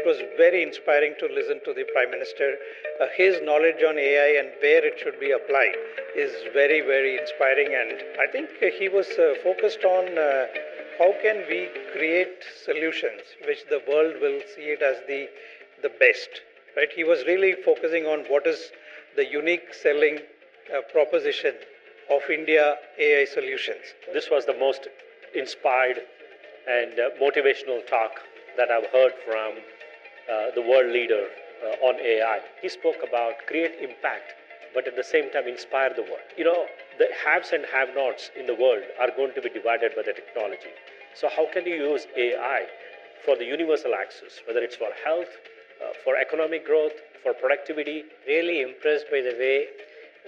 was very inspiring to listen to the Prime Minister. His knowledge on AI and where it should be applied is very, very inspiring. And I think he was focused on how can we create solutions which the world will see it as the best. Right? He was really focusing on what is the unique selling proposition of India AI solutions. This was the most inspired and motivational talk that I've heard from the world leader on AI. He spoke about create impact, but at the same time inspire the world. You know, the haves and have-nots in the world are going to be divided by the technology. So how can you use AI for the universal access, whether it's for health, for economic growth, for productivity? Really impressed by the way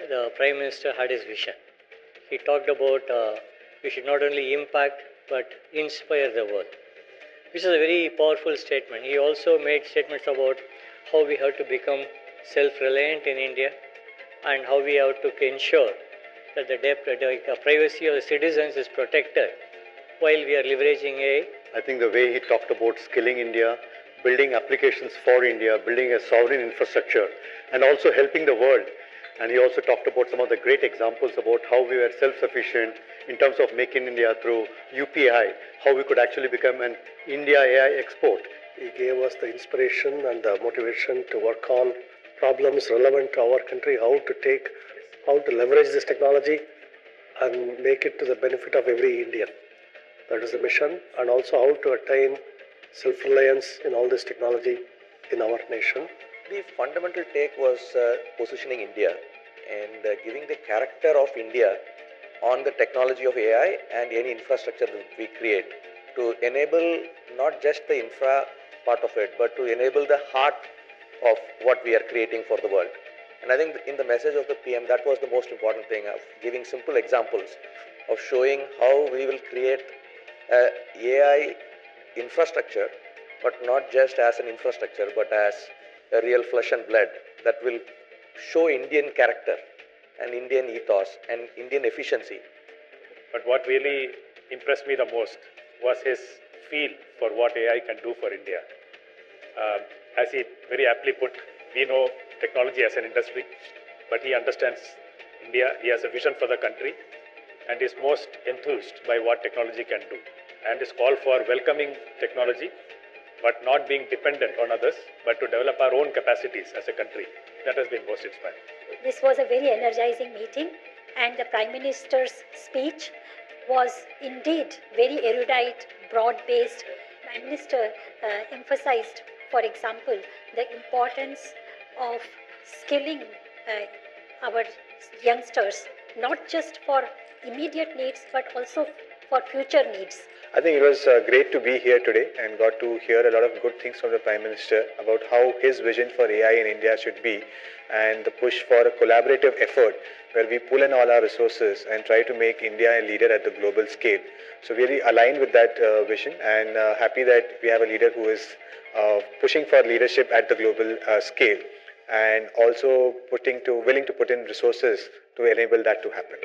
the Prime Minister had his vision. He talked about we should not only impact but inspire the world, which is a very powerful statement. He also made statements about how we have to become self-reliant in India and how we have to ensure that the privacy of the citizens is protected while we are leveraging AI. I think the way he talked about skilling India, building applications for India, building a sovereign infrastructure, and also helping the world. And he also talked about some of the great examples about how we were self-sufficient in terms of making India through UPI, how we could actually become an India AI export. He gave us the inspiration and the motivation to work on problems relevant to our country, how to leverage this technology and make it to the benefit of every Indian. That is the mission, and also how to attain self-reliance in all this technology in our nation. The fundamental take was positioning India and giving the character of India on the technology of AI and any infrastructure that we create to enable not just the infra part of it, but to enable the heart of what we are creating for the world. And I think in the message of the PM, that was the most important thing, of giving simple examples of showing how we will create AI infrastructure, but not just as an infrastructure, but as a real flesh and blood that will show Indian character and Indian ethos and Indian efficiency. But what really impressed me the most was his feel for what AI can do for India. As he very aptly put, we know technology as an industry, but he understands India, he has a vision for the country, and is most enthused by what technology can do. And his call for welcoming technology, but not being dependent on others, but to develop our own capacities as a country. That has been most inspiring. This was a very energizing meeting, and the Prime Minister's speech was indeed very erudite, broad-based. Prime Minister emphasized, for example, the importance of skilling our youngsters, not just for immediate needs, but also for future needs. I think it was great to be here today and got to hear a lot of good things from the Prime Minister about how his vision for AI in India should be, and the push for a collaborative effort where we pull in all our resources and try to make India a leader at the global scale. So really aligned with that vision, and happy that we have a leader who is pushing for leadership at the global scale, and also willing to put in resources to enable that to happen.